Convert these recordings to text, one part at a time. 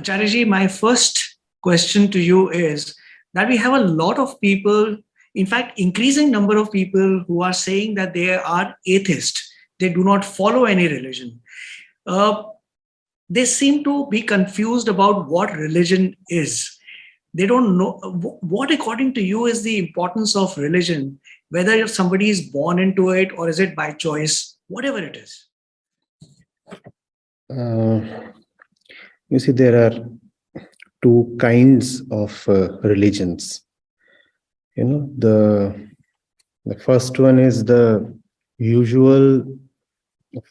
Acharya my first question to you is that we have a lot of people, in fact, increasing number of people who are saying that they are atheist. They do not follow any religion. Uh, they seem to be confused about what religion is. They don't know what, according to you, is the importance of religion, whether if somebody is born into it or is it by choice, whatever it is. Uh, you see, there are two kinds of religions. The first one is the usual,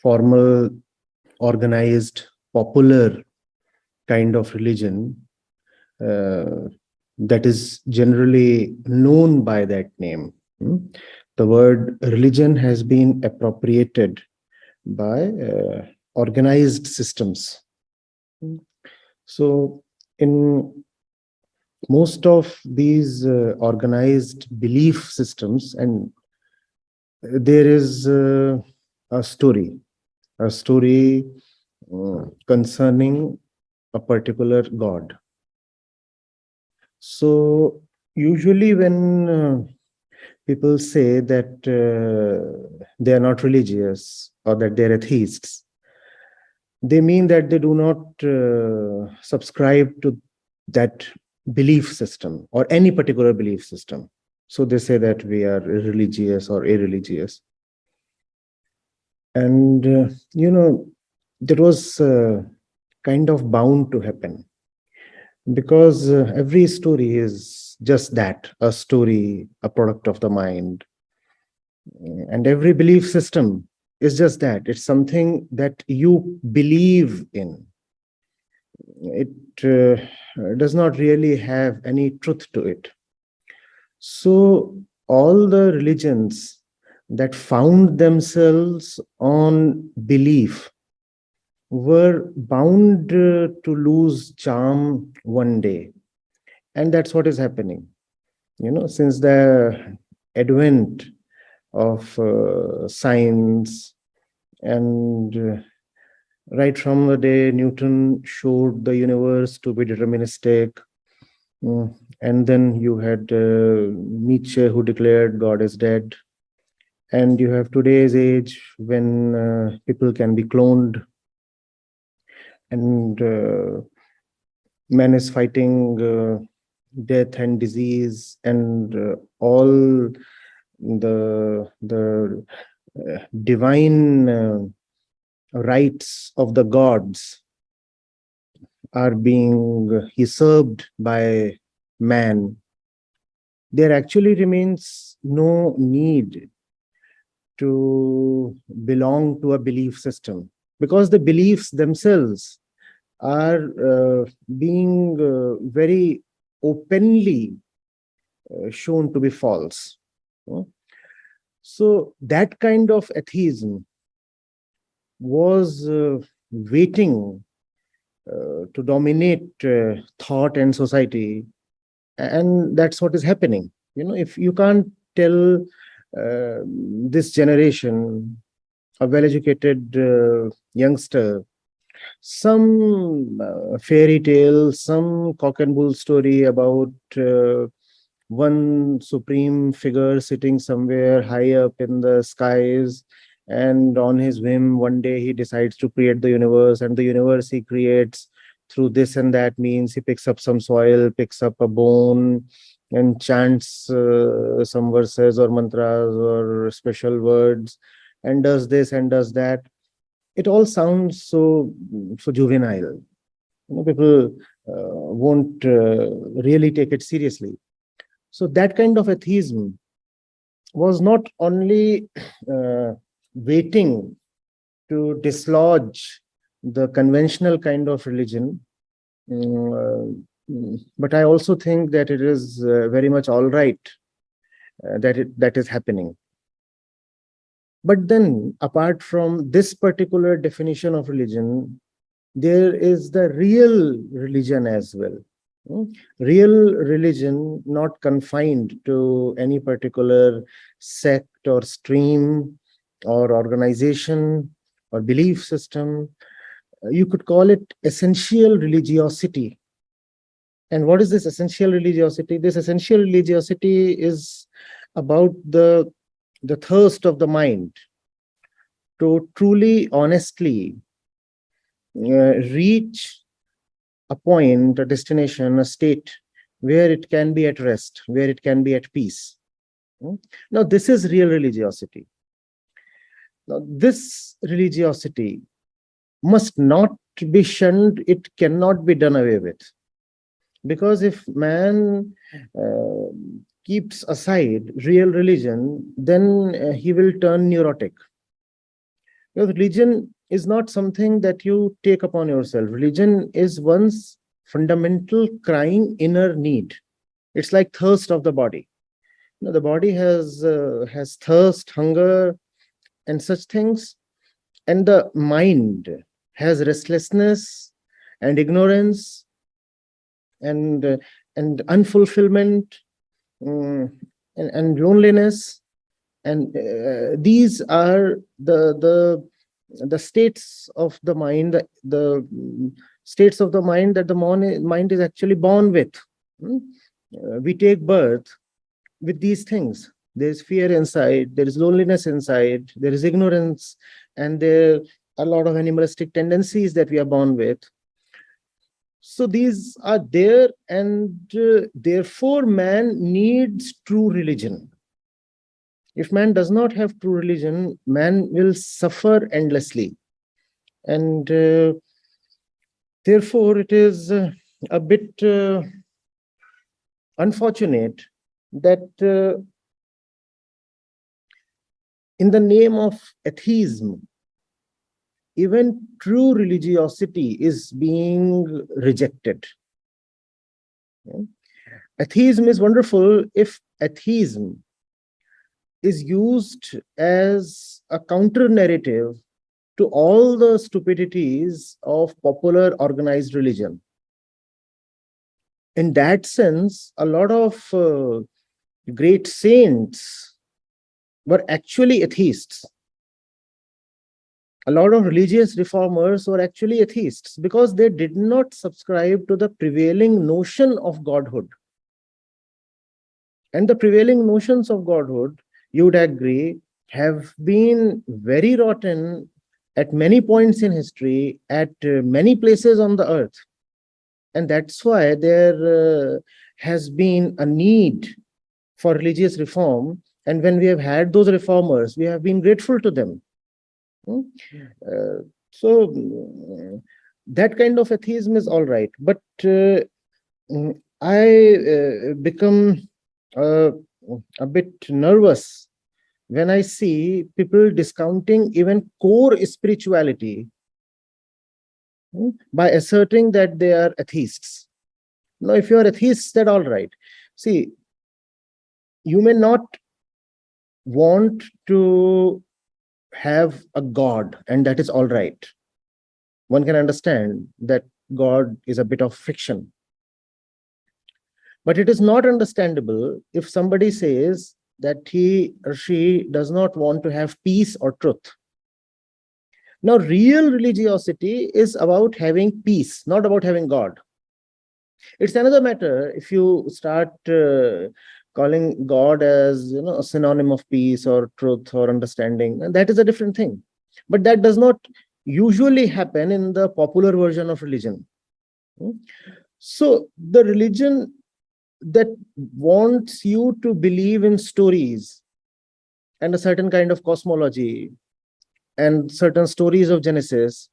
formal, organized, popular kind of religion that is generally known by that name. The word religion has been appropriated by organized systems. So in most of these organized belief systems, and there is a story concerning a particular god. So usually when people say that they are not religious or that they're atheists, they mean that they do not subscribe to that belief system or any particular belief system. So they say that we are religious or irreligious. And, that was kind of bound to happen, because every story is just that, a story, a product of the mind. And every belief system is just that. It's something that you believe in. It does not really have any truth to it. So all the religions that found themselves on belief were bound to lose charm one day. And that's what is happening. Since the advent of science, and right from the day Newton showed the universe to be deterministic, and then you had Nietzsche, who declared God is dead, and you have today's age when people can be cloned, and man is fighting death and disease and all the divine rights of the gods are being usurped by man. There actually remains no need to belong to a belief system, because the beliefs themselves are being very openly shown to be false. So that kind of atheism was waiting to dominate thought and society, and that's what is happening. If you can't tell this generation, a well-educated youngster, some fairy tale, some cock and bull story about one supreme figure sitting somewhere high up in the skies, and on his whim one day he decides to create the universe, and the universe he creates through this and that means he picks up some soil, picks up a bone, and chants some verses or mantras or special words, and does this and does that. It all sounds so juvenile. People won't really take it seriously. So that kind of atheism was not only waiting to dislodge the conventional kind of religion, but I also think that it is very much all right that is happening. But then, apart from this particular definition of religion, there is the real religion as well. Real religion, not confined to any particular sect or stream or organization or belief system. You could call it essential religiosity. And what is this essential religiosity? This essential religiosity is about the thirst of the mind to truly, honestly reach a point, a destination, a state where it can be at rest, where it can be at peace. Now, this is real religiosity. Now, this religiosity must not be shunned, it cannot be done away with. Because if man keeps aside real religion, then he will turn neurotic. Because religion is not something that you take upon yourself. Religion is one's fundamental crying inner need. It's like thirst of the body. The body has thirst, hunger, and such things, and the mind has restlessness and ignorance and unfulfillment, and loneliness, and these are the states of the mind, the states of the mind that the mind is actually born with. We take birth with these things. There's fear inside, there is loneliness inside, there is ignorance, and there are a lot of animalistic tendencies that we are born with. So these are there, and therefore man needs true religion. If man does not have true religion, man will suffer endlessly. And therefore it is a bit unfortunate that in the name of atheism, even true religiosity is being rejected. Atheism is wonderful if atheism is used as a counter narrative to all the stupidities of popular organized religion. In that sense, a lot of great saints were actually atheists. A lot of religious reformers were actually atheists because they did not subscribe to the prevailing notion of godhood. And the prevailing notions of godhood, you would agree, have been very rotten at many points in history, at many places on the earth. And that's why there has been a need for religious reform. And when we have had those reformers, we have been grateful to them. So that kind of atheism is all right. But I become a bit nervous when I see people discounting even core spirituality by asserting that they are atheists. Now, if you are atheists, that's all right. See, you may not want to have a God, and that is all right. One can understand that God is a bit of fiction. But it is not understandable if somebody says that he or she does not want to have peace or truth. Now, real religiosity is about having peace, not about having God. It's another matter if you start calling God as a synonym of peace or truth or understanding, and that is a different thing. But that does not usually happen in the popular version of religion. So the religion that wants you to believe in stories and a certain kind of cosmology and certain stories of Genesis,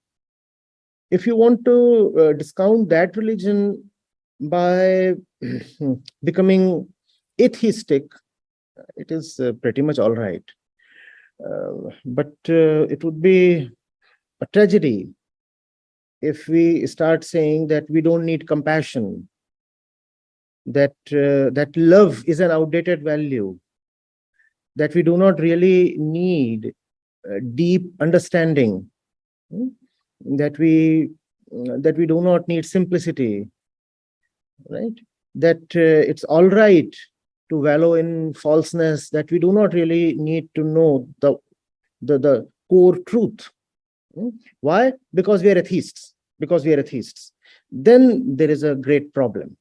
if you want to discount that religion by becoming atheistic, it is pretty much all right. But it would be a tragedy if we start saying that we don't need compassion, that love is an outdated value, that we do not really need deep understanding, that we do not need simplicity, right? That it's all right to wallow in falseness, that we do not really need to know the core truth. Hmm? Why? Because we are atheists. Because we are atheists. Then there is a great problem.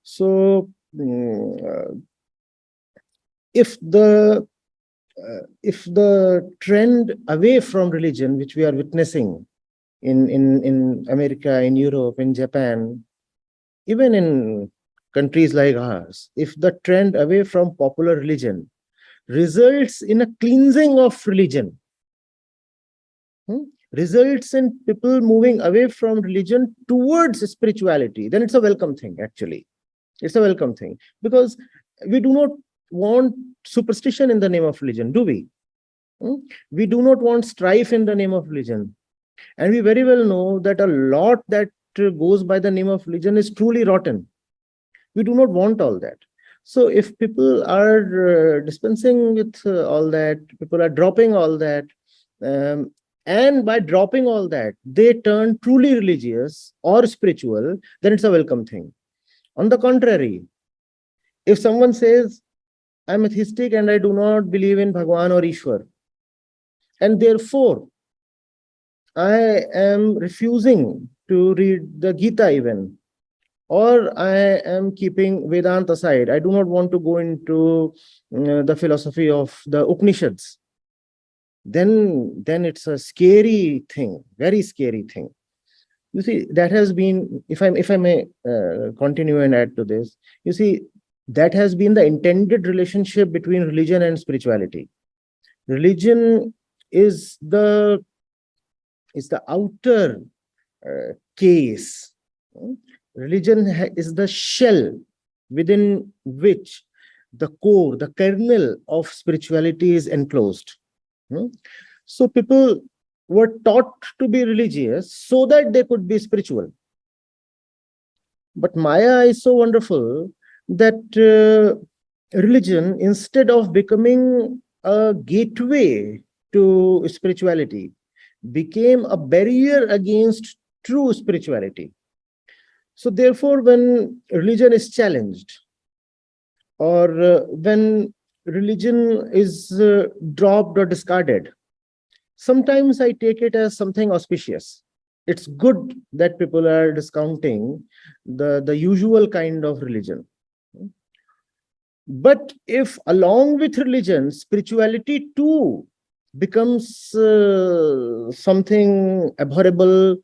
So, if the trend away from religion, which we are witnessing in America, in Europe, in Japan, even in countries like ours, if the trend away from popular religion results in a cleansing of religion, results in people moving away from religion towards spirituality, then it's a welcome thing, actually. It's a welcome thing, because we do not want superstition in the name of religion, do we? We do not want strife in the name of religion. And we very well know that a lot that goes by the name of religion is truly rotten. We do not want all that. So if people are dispensing with all that, people are dropping all that, um, and by dropping all that, they turn truly religious or spiritual, then it's a welcome thing. On the contrary, if someone says, I'm atheistic and I do not believe in Bhagwan or Ishwar, and therefore I am refusing to read the Gita even, or I am keeping Vedanta aside, I do not want to go into the philosophy of the Upanishads, then it's a scary thing, very scary thing. You see, that has been, if I may continue and add to this, you see, that has been the intended relationship between religion and spirituality. Religion is the outer case. Religion is the shell within which the core, the kernel of spirituality is enclosed. So people were taught to be religious so that they could be spiritual. But Maya is so wonderful that religion, instead of becoming a gateway to spirituality, became a barrier against true spirituality. So therefore, when religion is challenged, or when religion is dropped or discarded, sometimes I take it as something auspicious. It's good that people are discounting the usual kind of religion. But if along with religion, spirituality too becomes something abhorrible,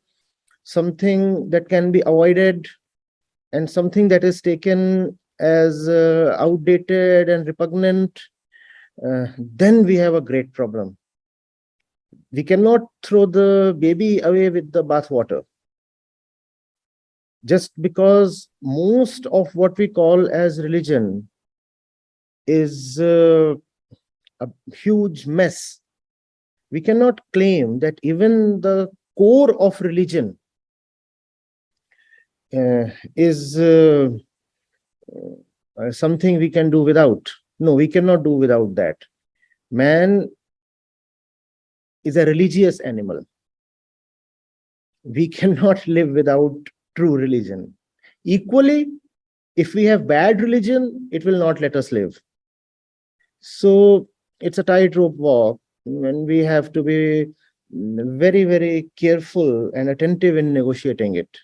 something that can be avoided, and something that is taken as outdated and repugnant, then we have a great problem. We cannot throw the baby away with the bathwater. Just because most of what we call as religion is a huge mess, we cannot claim that even the core of religion is something we can do without. No, we cannot do without that. Man is a religious animal. We cannot live without true religion. Equally, if we have bad religion, it will not let us live. So it's a tightrope walk, and we have to be very, very careful and attentive in negotiating it.